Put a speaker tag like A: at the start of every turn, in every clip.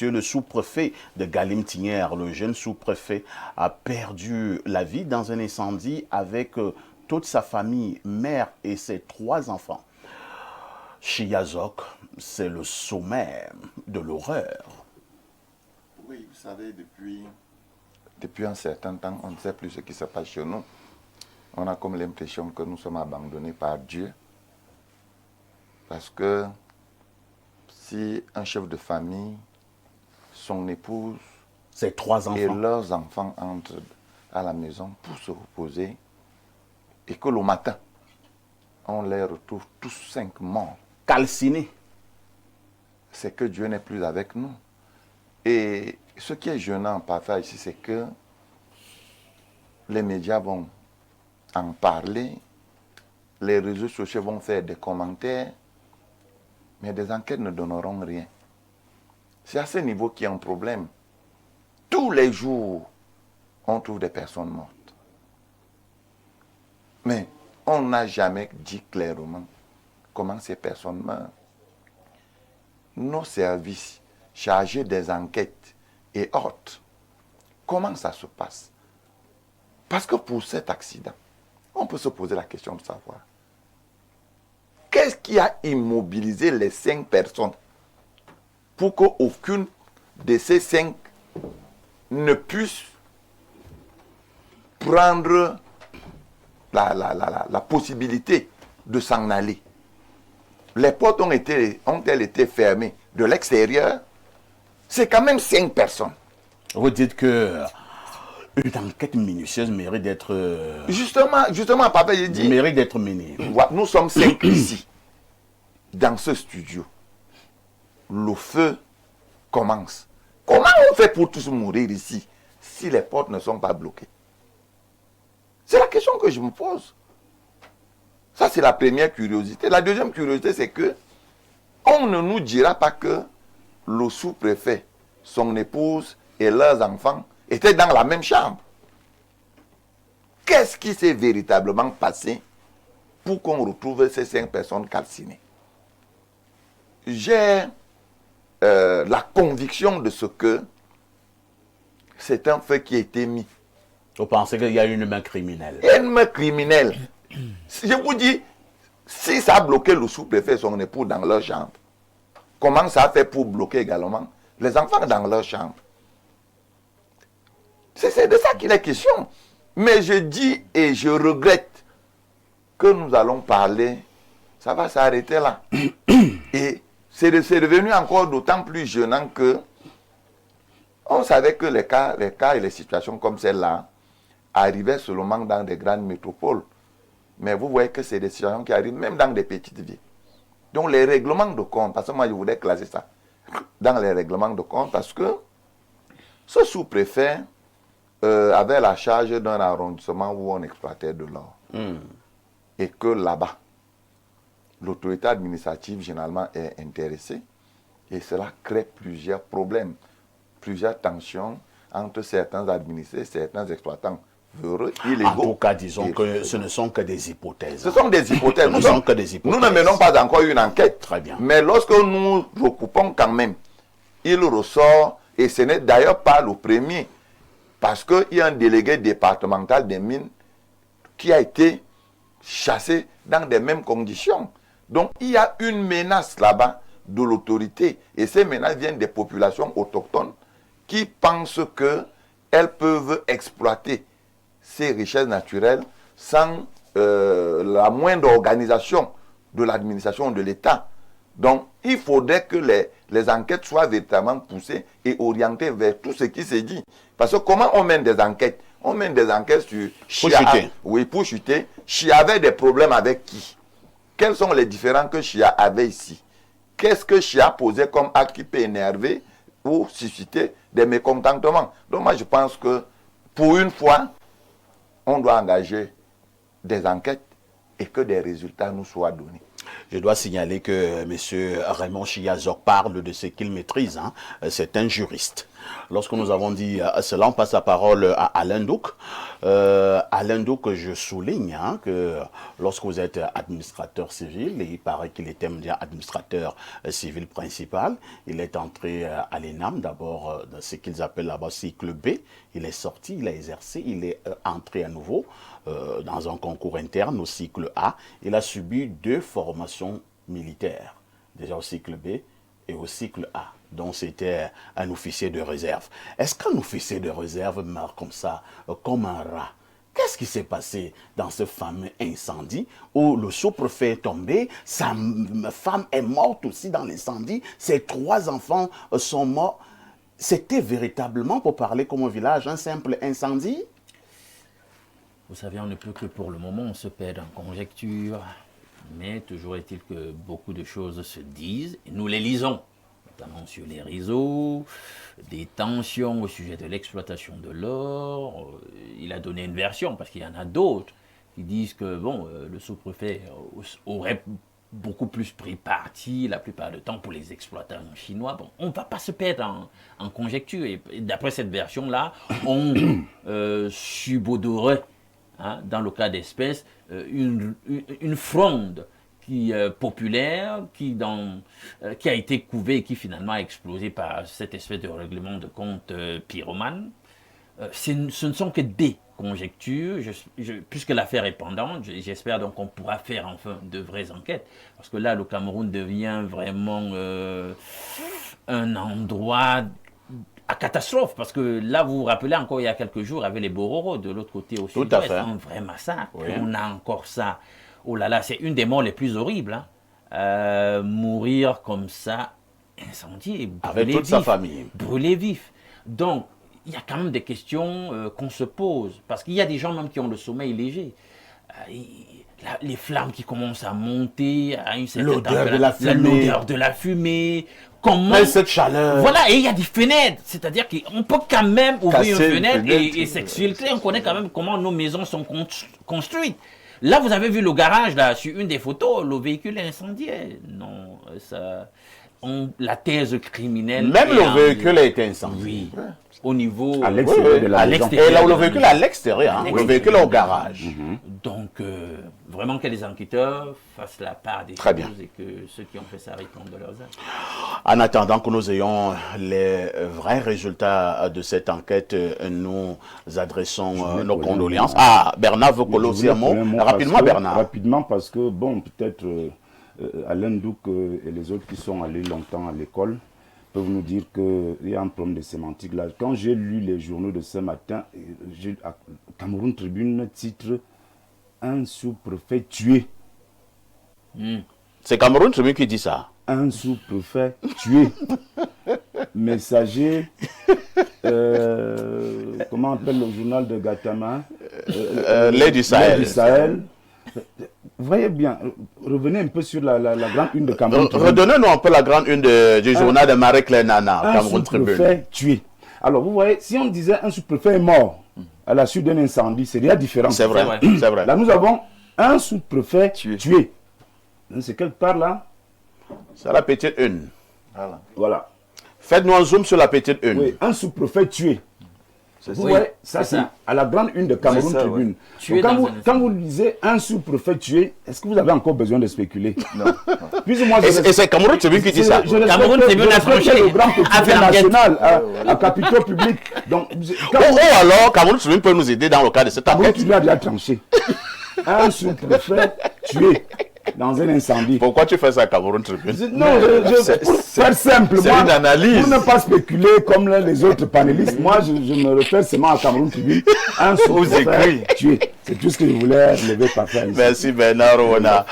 A: monsieur le sous-préfet de Galimtinière, le jeune sous-préfet, a perdu la vie dans un incendie avec toute sa famille, mère et ses 3 enfants. Chiazok, c'est le sommet de l'horreur.
B: Oui, vous savez, depuis un certain temps, on ne sait plus ce qui se passe chez nous. On a comme l'impression que nous sommes abandonnés par Dieu. Parce que si un chef de famille, son épouse
A: ses 3 enfants
B: et leurs enfants entrent à la maison pour se reposer, et que le matin, on les retrouve tous 5 morts,
A: calcinés,
B: c'est que Dieu n'est plus avec nous. Et ce qui est gênant parfois ici, c'est que les médias vont en parler, les réseaux sociaux vont faire des commentaires, mais des enquêtes ne donneront rien. C'est à ce niveau qu'il y a un problème. Tous les jours, on trouve des personnes mortes. Mais on n'a jamais dit clairement comment ces personnes meurent. Nos services chargés des enquêtes et autres, comment ça se passe? Parce que pour cet accident, on peut se poser la question de savoir qu'est-ce qui a immobilisé les 5 personnes pour qu'aucune de ces 5 ne puisse prendre la possibilité de s'en aller. Les portes ont-elles été fermées de l'extérieur? C'est quand même 5 personnes.
A: Vous dites que une enquête minutieuse mérite d'être...
B: Justement, papa, j'ai dit...
A: Mérite d'être menée.
B: Nous sommes 5 ici, dans ce studio. Le feu commence. Comment on fait pour tous mourir ici si les portes ne sont pas bloquées? C'est la question que je me pose. Ça, c'est la première curiosité. La deuxième curiosité, c'est que on ne nous dira pas que le sous-préfet, son épouse et leurs enfants étaient dans la même chambre. Qu'est-ce qui s'est véritablement passé pour qu'on retrouve ces 5 personnes calcinées? J'ai la conviction de ce que c'est un fait qui a été mis.
A: Vous pensez qu'il y a une main criminelle?
B: Une main criminelle. Je vous dis, si ça a bloqué le sous-préfet et son époux dans leur chambre, comment ça a fait pour bloquer également les enfants dans leur chambre? C'est de ça qu'il est question. Mais je dis et je regrette que nous allons parler, ça va s'arrêter là. Et c'est devenu encore d'autant plus gênant que on savait que les cas et les situations comme celle-là arrivaient seulement dans des grandes métropoles. Mais vous voyez que c'est des situations qui arrivent même dans des petites villes. Donc les règlements de compte, parce que moi je voudrais classer ça dans les règlements de compte, parce que ce sous-préfet avait la charge d'un arrondissement où on exploitait de l'or. Et que là-bas, l'autorité administrative généralement est intéressée. Et cela crée plusieurs problèmes, plusieurs tensions entre certains administrés, certains exploitants véreux, illégaux.
A: En tout cas, disons que ce ne sont que des hypothèses.
B: Ce sont des hypothèses.
A: Ce ne sont que des hypothèses.
B: Nous ne menons pas encore une enquête.
A: Très bien.
B: Mais lorsque nous recoupons quand même, il ressort, et ce n'est d'ailleurs pas le premier, parce qu'il y a un délégué départemental des mines qui a été chassé dans les mêmes conditions. Donc il y a une menace là-bas de l'autorité. Et ces menaces viennent des populations autochtones qui pensent qu'elles peuvent exploiter ces richesses naturelles sans la moindre organisation de l'administration de l'État. Donc, il faudrait que les enquêtes soient véritablement poussées et orientées vers tout ce qui s'est dit. Parce que comment on mène des enquêtes? On mène des enquêtes sur Chia. Oui, pour chuter. Chia avait des problèmes avec qui? Quels sont les différends que Chia avait ici? Qu'est-ce que Chia posait comme acte qui peut énerver ou susciter des mécontentements? Donc moi, je pense que pour une fois, on doit engager des enquêtes et que des résultats nous soient donnés.
A: Je dois signaler que M. Raymond Chiazok parle de ce qu'il maîtrise. C'est un juriste. Lorsque nous avons dit cela, on passe la parole à Alain Douc. Alain Douc, je souligne que lorsque vous êtes administrateur civil, et il paraît qu'il était déjà administrateur civil principal, il est entré à l'ENAM, d'abord dans ce qu'ils appellent là-bas cycle B. Il est sorti, il a exercé, il est entré à nouveau dans un concours interne au cycle A. Il a subi 2 formations militaires, déjà au cycle B et au cycle A. Donc c'était un officier de réserve. Est-ce qu'un officier de réserve meurt comme ça, comme un rat? Qu'est-ce qui s'est passé dans ce fameux incendie où le sous-préfet est tombé, sa femme est morte aussi dans l'incendie, ses 3 enfants sont morts? C'était véritablement, pour parler comme au village, un simple incendie?
C: Vous savez, on ne peut que pour le moment, on se perd en conjecture, mais toujours est-il que beaucoup de choses se disent, et nous les lisons, notamment sur les réseaux, des tensions au sujet de l'exploitation de l'or. Il a donné une version, parce qu'il y en a d'autres qui disent que bon, le sous-préfet aurait beaucoup plus pris parti la plupart du temps pour les exploitants chinois. Bon, on ne va pas se perdre en conjecture. Et d'après cette version-là, on subodorait, dans le cas d'espèce, une fronde populaire qui a été couvée et qui finalement a explosé par cette espèce de règlement de compte pyromane. Ce ne sont que des conjectures, puisque l'affaire est pendante, j'espère donc qu'on pourra faire enfin de vraies enquêtes, parce que là le Cameroun devient vraiment un endroit à catastrophe, parce que là vous vous rappelez encore il y a quelques jours avec les Bororo de l'autre côté au sud-ouest, un vrai massacre, oui. On a encore ça, oh là là, c'est une des morts les plus horribles, mourir comme ça, incendié,
A: avec toute sa famille,
C: brûlé vif. Donc il y a quand même des questions qu'on se pose, parce qu'il y a des gens même qui ont le sommeil léger. Les flammes qui commencent à monter à une certaine
A: l'odeur
C: de la fumée. Comment...
A: Mais cette chaleur.
C: Voilà, et il y a des fenêtres, c'est-à-dire qu'on peut quand même ouvrir une fenêtre et s'exfiltrer. On connaît quand même comment nos maisons sont construites. Là, vous avez vu le garage, là, sur une des photos, le véhicule est incendié. Non, ça... la thèse criminelle...
A: Même le véhicule a été incendié.
C: Oui. Au niveau...
A: À l'extérieur de la maison. Et là, le véhicule à l'extérieur, le véhicule au garage.
C: Donc, vraiment que les enquêteurs fassent la part des
A: choses
C: et que ceux qui ont fait ça répondent de leurs actes.
A: En attendant que nous ayons les vrais résultats de cette enquête, nous adressons nos condoléances. Bernard veut coller aussi un mot. Rapidement, Bernard.
D: Rapidement, parce que, bon, peut-être Alain Douc et les autres qui sont allés longtemps à l'école peuvent nous dire qu'il y a un problème de sémantique là. Quand j'ai lu les journaux de ce matin, Cameroun Tribune titre « Un sous-préfet tué ».
A: C'est Cameroun Tribune qui dit ça.
D: Un sous-préfet tué. Messager, comment on appelle le journal de Gatama,
A: Lait du Sahel.
D: Vous voyez bien, revenez un peu sur la grande une de Cameroun.
A: Redonnez-nous un peu la grande une du journal de Marie-Claire Nana, Cameroun Tribune.
D: Un sous-préfet tué. Alors vous voyez, si on disait un sous-préfet est mort à la suite d'un incendie, c'est déjà différent.
A: C'est vrai, c'est vrai.
D: Là nous avons un sous-préfet tué. C'est quelque part là.
A: C'est la petite une.
D: Voilà.
A: Faites-nous un zoom sur la petite une.
D: Oui, un sous-préfet tué. Vous voyez, ça c'est à la grande une de Cameroun Tribune. Quand vous lisez un sous-préfet tué, est-ce que vous avez encore besoin de spéculer?
B: Non.
A: Et c'est Cameroun Tribune qui dit ça.
C: Cameroun Tribune a tranché
D: le grand quotidien national à capitaux publics. Donc,
A: alors, Cameroun Tribune peut nous aider dans le cas de cette enquête.
D: Cameroun Tribune a déjà tranché. Un sous-préfet tué dans un incendie.
A: Pourquoi tu fais ça à Cameroun Tribune?
D: Non, pour faire simple,
B: c'est une analyse.
D: Pour ne pas spéculer comme les autres panélistes, moi je me réfère seulement à Cameroun Tribune. Un sous-préfet tué. C'est tout ce que je voulais lever par faire ici.
A: Merci Bernard Rona.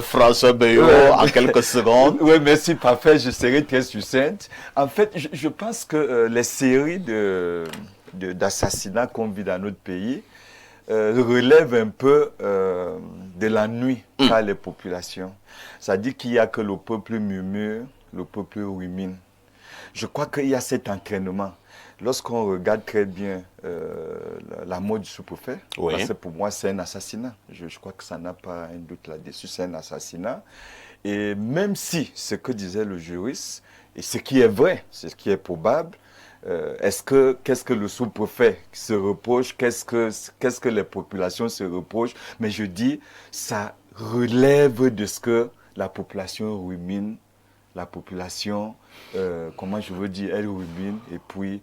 A: François Bayot, en quelques secondes.
E: Oui, merci, parfait. Je serai très succincte. En fait, je pense que les séries d'assassinats qu'on vit dans notre pays relève un peu de la nuit par les populations. C'est-à-dire qu'il n'y a que le peuple murmure, le peuple rumine. Je crois qu'il y a cet entraînement. Lorsqu'on regarde très bien la mort du sous-préfet, parce que pour moi c'est un assassinat. Je crois que ça n'a pas un doute là-dessus, c'est un assassinat. Et même si, ce que disait le juriste, ce qui est vrai, c'est ce qui est probable. Qu'est-ce que le sous-préfet se reproche, qu'est-ce que les populations se reprochent, mais je dis, ça relève de ce que la population rumine, la population, comment je veux dire, elle rumine, et puis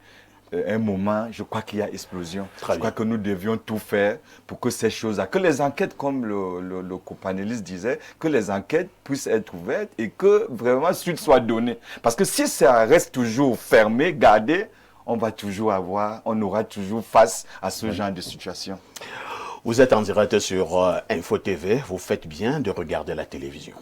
E: un moment, je crois qu'il y a explosion. Je crois que nous devions tout faire pour que ces choses-là, que les enquêtes, comme le copanéliste disait, que les enquêtes puissent être ouvertes et que vraiment suite soit donnée. Parce que si ça reste toujours fermé, gardé, on aura toujours face à ce genre de situation.
A: Vous êtes en direct sur Info TV, vous faites bien de regarder la télévision.